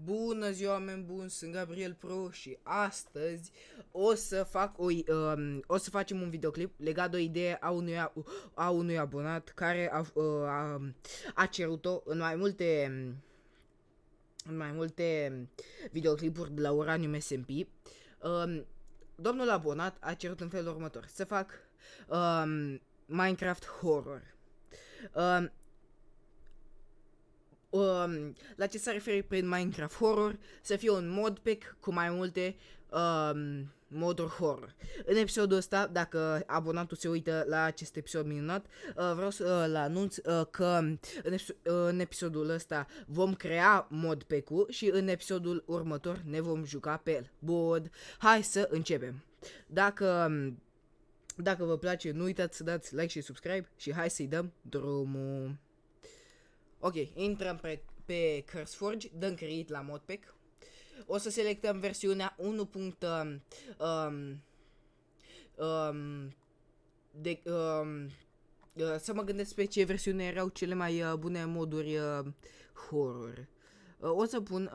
Bună ziua, oameni buni, sunt Gabriel Pro și astăzi o să fac o să facem un videoclip legat de o idee a unui abonat care a cerut-o în mai multe videoclipuri de la Uranium SMP. Domnul abonat a cerut în felul următor: să fac Minecraft Horror. La ce s-a referit prin Minecraft Horror? Să fie un modpack cu mai multe moduri horror. În episodul ăsta, dacă abonatul se uită la acest episod minunat, vreau să anunț că în episodul ăsta vom crea modpack-ul și în episodul următor ne vom juca pe el. Bun, hai să începem. Dacă vă place, nu uitați să dați like și subscribe și hai să-i dăm drumul. Ok, intrăm pe CurseForge, dăm create la modpack. O să selectăm versiunea 1. Să mă gândesc pe ce versiune erau cele mai bune moduri horror. O să pun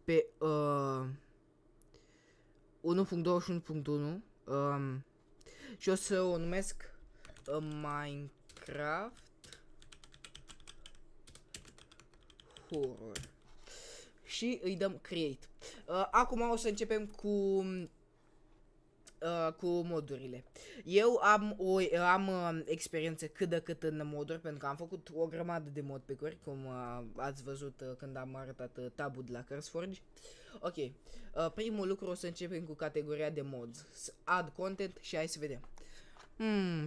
pe 1.21.1 și o să o numesc Minecraft Horror și îi dăm create. Acum o să începem cu modurile. Eu am experiență cât de cât în moduri, pentru că am făcut o grămadă de modpack-uri, cum ați văzut când am arătat tabul de la CurseForge. Ok, primul lucru o să începem cu categoria de mods, add content și hai să vedem.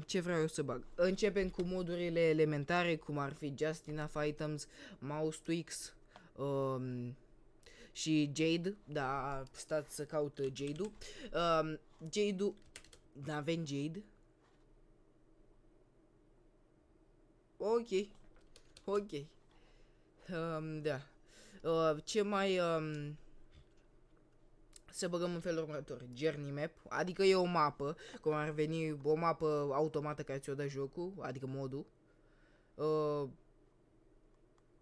Ce vreau eu să bag? Începem cu modurile elementare, cum ar fi Just Enough Items, Mouse Tweaks și Jade. Da, stați să caut Jade-ul. Jade-ul, n-avem Jade. Ok. Da. Ce mai... să băgăm în felul următor: Journey Map, adică e o mapă, cum ar veni o mapă automată care ți-o dă jocul, adică modul.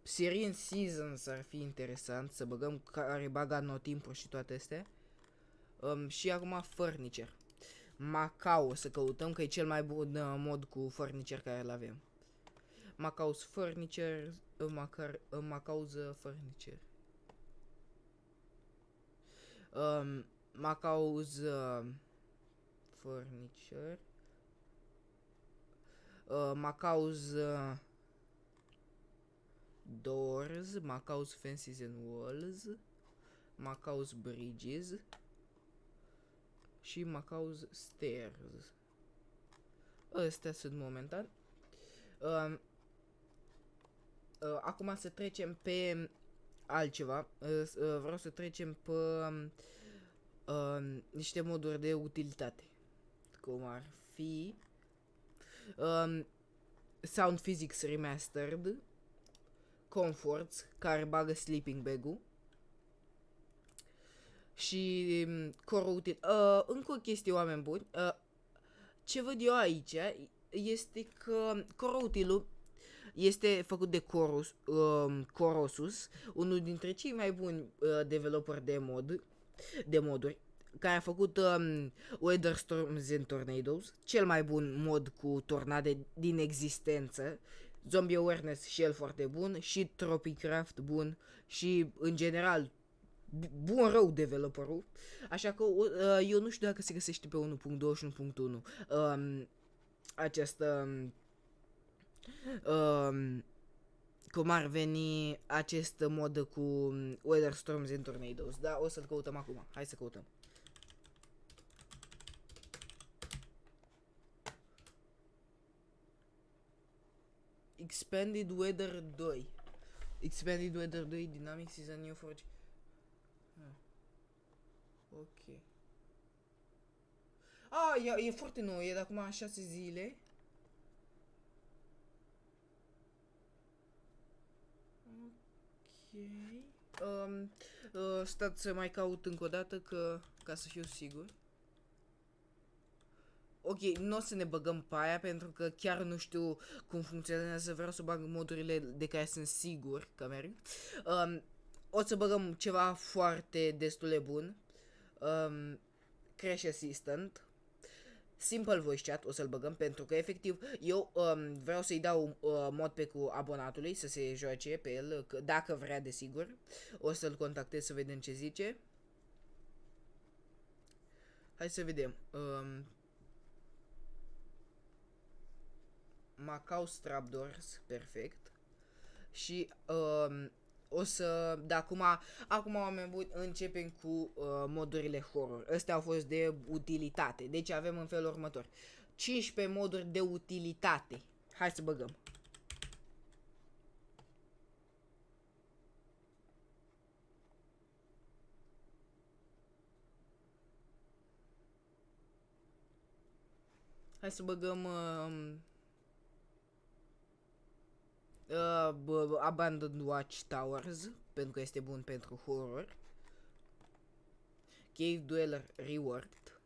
Serene Seasons ar fi interesant să băgăm, care baga anotimpuri și toate astea. Și acum Furniture. Macau o să căutăm, că e cel mai bun mod cu Furniture care îl avem. Macau's Furniture, Macau's Furniture. Macau's Furniture. Macau's Doors, Macau's Fences and Walls, Macau's Bridges și Macau's Stairs. Astea sunt momentan. Acum să trecem pe altceva. Vreau să trecem pe niște moduri de utilitate, cum ar fi Sound Physics Remastered, Comforts, care bagă sleeping bag-ul, și core util. Încă o chestie, oameni buni. Ce văd eu aici este că core utilul este făcut de Corosus, unul dintre cei mai buni developeri de moduri, care a făcut Weather Storms and Tornadoes, cel mai bun mod cu tornade din existență, Zombie Awareness și el foarte bun, și Tropicraft bun și în general bun rău developerul. Așa că eu nu știu dacă se găsește pe 1.21.1 această cum ar veni acest mod cu Weather Storms and Tornadoes. Da, o să-l căutăm acum. Hai să căutăm. Expanded Weather 2. Expanded Weather 2 Dynamics is a new forge. Ok. E foarte nou, e de acum 6 zile. Ok. Stați să mai caut încă o dată ca să fiu sigur. Ok, nu o să ne băgăm pe aia pentru că chiar nu știu cum funcționează. Vreau să bag modurile de care sunt sigur că merg. O să băgăm ceva foarte destul de bun. Crash Assistant. Simple Voice Chat o să-l băgăm pentru că efectiv eu vreau să-i dau mod pe cu abonatului să se joace pe el, dacă vrea desigur. O să-l contactez să vedem ce zice. Hai să vedem. Macau Trapdoors, perfect. Și o să, da, acum oameni buni, începem cu modurile horror. Astea au fost de utilitate. Deci avem în felul următor: 15 moduri de utilitate. Hai să băgăm. Hai să băgăm Abandoned Watchtowers, pentru că este bun pentru horror. Cave Dweller Reworked.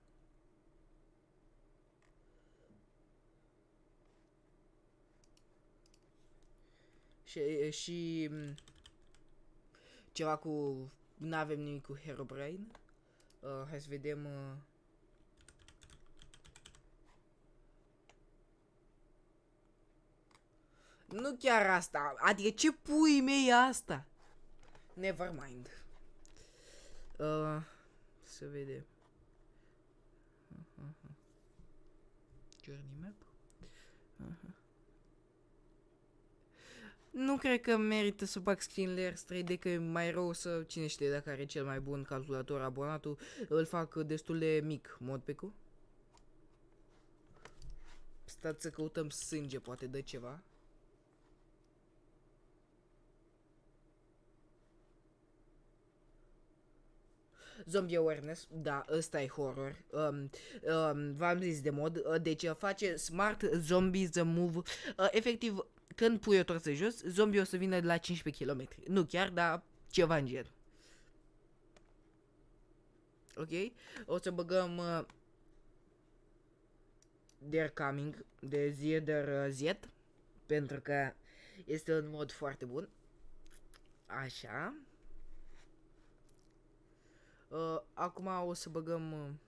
Și ceva cu... N-avem nimic cu Herobrine. Hai să vedem... Nu chiar asta. Adică ce pui mei e asta? Nevermind. Să vedem. Journey map. Nu cred că merită să bag Screen Layers 3D, că e mai rău să... Cine știe dacă are cel mai bun calculator abonatul. Îl fac destul de mic modpack-ul. Stați să căutăm sânge, poate dă ceva. Zombie Awareness, da, ăsta e horror. V-am zis de mod, deci face Smart Zombies Move. Efectiv, când pui o torță jos, zombie o să vină de la 15 km. Nu chiar, dar ceva în gen. Ok? O să băgăm They're Coming de Zieder Z, pentru că este un mod foarte bun. Așa. Acum o să băgăm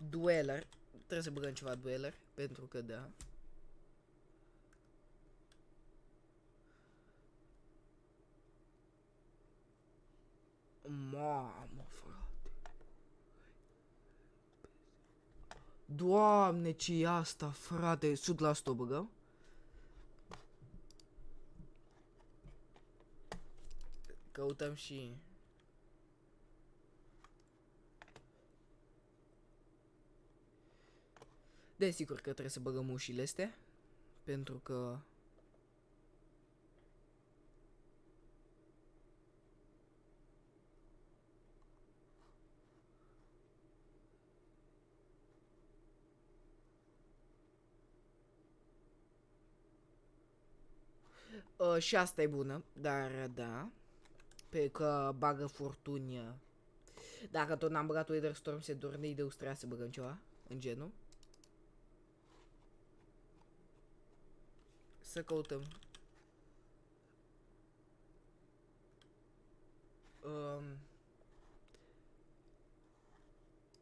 Dweller. Trebuie să băgăm ceva Dweller, pentru că da. Mamă, frate. Doamne, ce e asta, frate? 100% o băgăm. Căutăm și... Desigur că trebuie să băgăm ușile astea, pentru că... și asta e bună, dar da, pe că bagă furtuni. Dacă tot n-am băgat Weather Storm, se dornei de ustrea să băgăm ceva în genul. Să căutăm.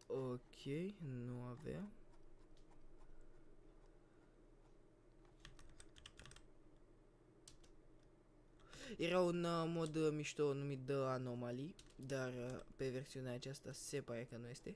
Ok, nu avem. Era un mod mișto numit The Anomaly, dar pe versiunea aceasta se pare că nu este.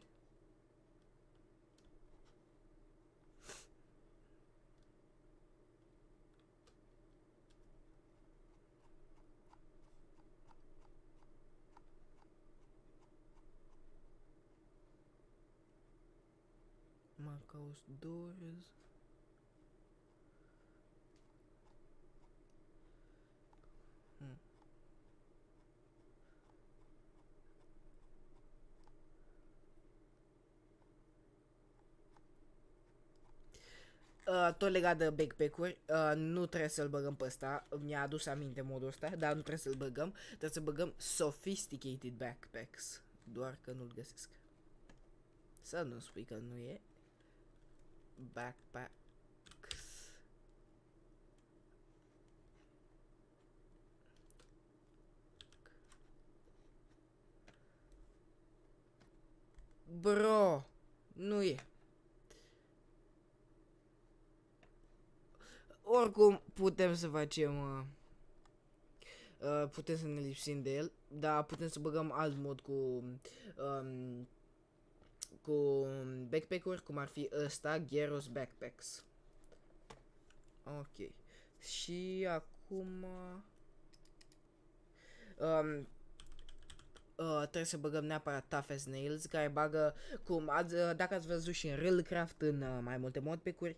Macau's Doors. Tot legat de backpack-uri, nu trebuie să-l băgăm pe ăsta, mi-a adus aminte modul ăsta, dar nu trebuie să-l băgăm, trebuie să băgăm Sophisticated Backpacks, doar că nu-l găsesc. Să nu spui că nu e. Backpacks. Bro, nu e. Oricum, putem să facem... putem să ne lipsim de el, dar putem să băgăm alt mod cu backpack-uri, cum ar fi ăsta, Gyros Backpacks. Ok. Și acum... trebuie să băgăm neapărat Tough as Nails, care bagă, dacă ați văzut și în Realcraft, în mai multe modpack-uri,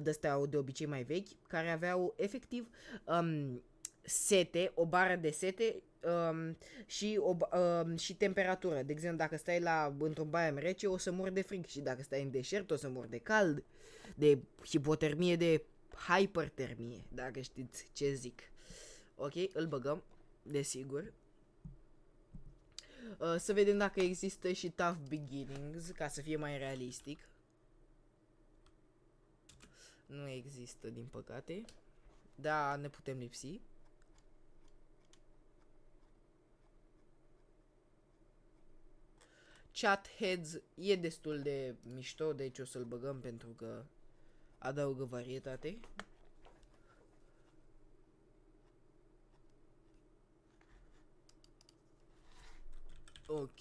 de-astea de obicei mai vechi, care aveau efectiv sete, o bară de sete și temperatură. De exemplu, dacă stai într-un biome rece, o să mori de frig, și dacă stai în deșert, o să mori de cald, de hipotermie, de hypertermie, dacă știți ce zic. Ok, îl băgăm, desigur. Să vedem dacă există și Tough Beginnings, ca să fie mai realistic. Nu există, din păcate. Da, ne putem lipsi. Chat Heads e destul de mișto, deci o să-l băgăm pentru că adaugă varietate. Ok.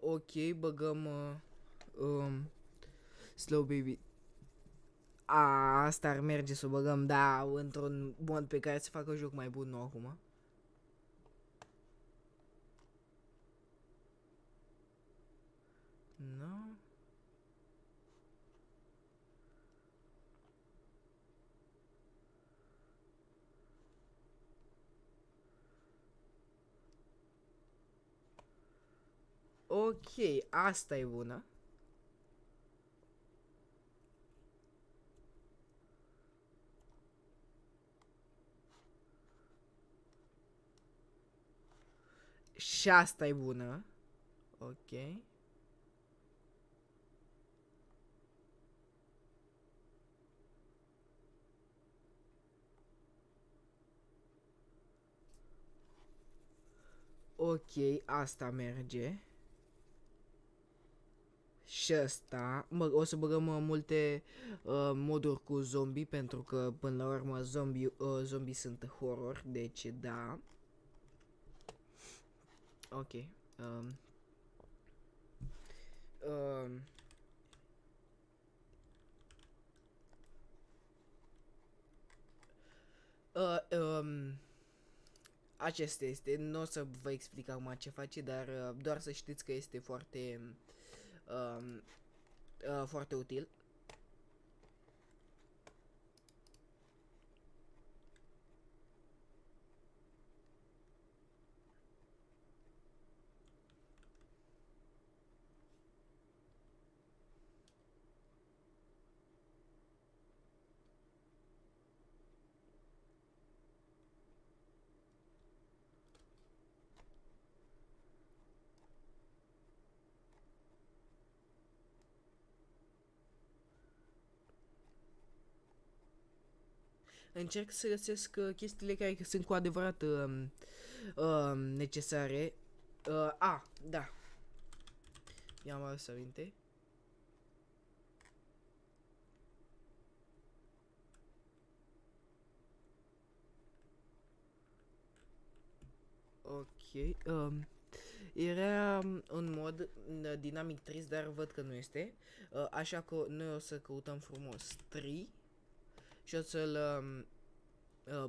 Ok, băgăm Slow Baby. Asta ar merge să o băgăm, da, într-un mod pe care să facă joc mai bun, nu acum. No. Ok, asta e bună. Și asta e bună. Ok. Ok, asta merge. Și asta, o să băgăm multe moduri cu zombie, pentru că până la urmă zombie sunt horror, deci da. Ok. Um, um, acesta este, nu o să vă explic acum ce face, dar doar să știți că este um, foarte util. Încerc să găsesc chestiile care sunt cu adevărat necesare. Da. I-am adus aminte. Ok. Era un mod Dynamic Trees, dar văd că nu este. Așa că noi o să căutăm frumos tree și o să-l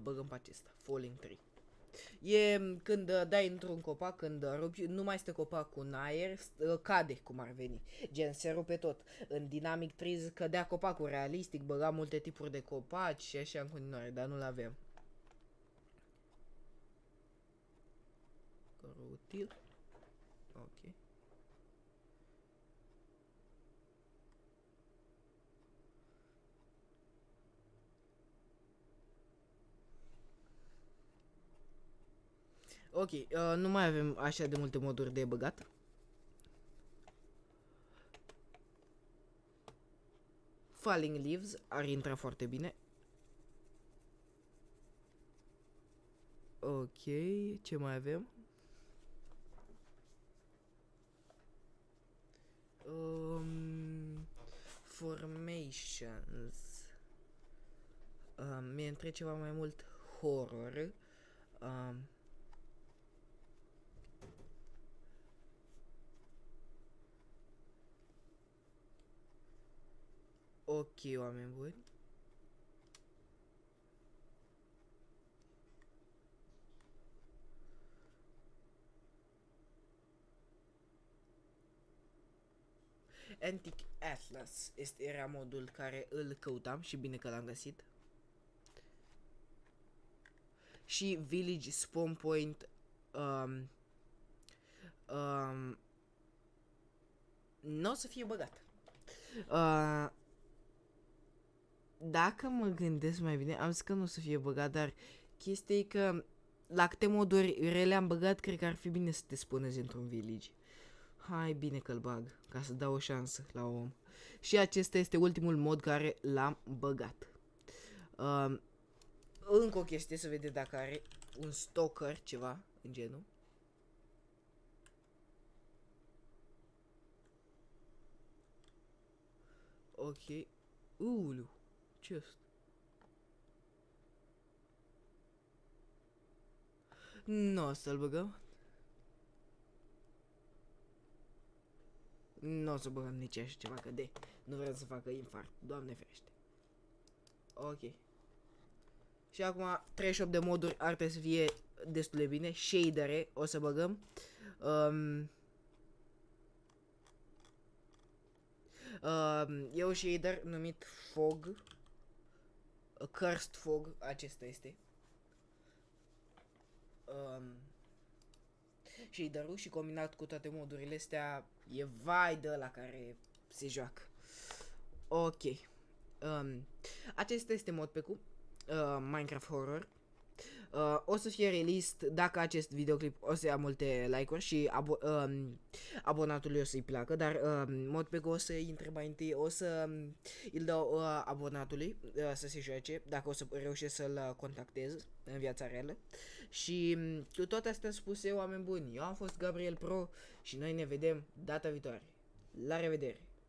băgăm pe acesta, Falling Tree. E când dai într-un copac, când rupi, nu mai este copac cu un aer, cade cum ar veni. Gen, se rupe tot. În Dynamic Trees cădea copacul realistic, băga multe tipuri de copaci și așa în continuare, dar nu-l avem. Util. Ok. Ok, nu mai avem așa de multe moduri de băgat. Falling Leaves ar intra foarte bine. Ok, ce mai avem? Formations. Mie îmi trece ceva mai mult horror. Ok, oameni buni. Antique Atlas era modul care îl căutam și bine că l-am găsit. Și Village Spawn Point nu o să fie băgat. Dacă mă gândesc mai bine, am zis că nu o să fie băgat, dar chestia e că la câte moduri rele am băgat, cred că ar fi bine să te spunezi într-un village. Hai bine că-l bag, ca să dau o șansă la om. Și acesta este ultimul mod care l-am băgat. Încă o chestie, să vedem dacă are un stalker, ceva în genul. Ok. Ulu, ce asta? Nu o să-l băgăm. Nu o să băgăm nici așa ceva, că de nu vreau să facă infarct, Doamne ferește. Ok. Și acum 38 de moduri ar trebui să fie destul de bine. Shadere o să băgăm. E un shader numit Fog. Cursed Fog, acesta este. Shader-ul și combinat cu toate modurile astea e vai de ăla care se joacă. Ok. Acesta este modpack-ul Minecraft Horror. O să fie released dacă acest videoclip o să ia multe like-uri și abonatului o să-i placă, dar modpack-ul o să intre mai întâi, o să îl dau abonatului să se joace, dacă o să reușesc să-l contactez în viața reală. Și cu toate astea spuse, oameni buni, eu am fost Gabriel Pro și noi ne vedem data viitoare. La revedere!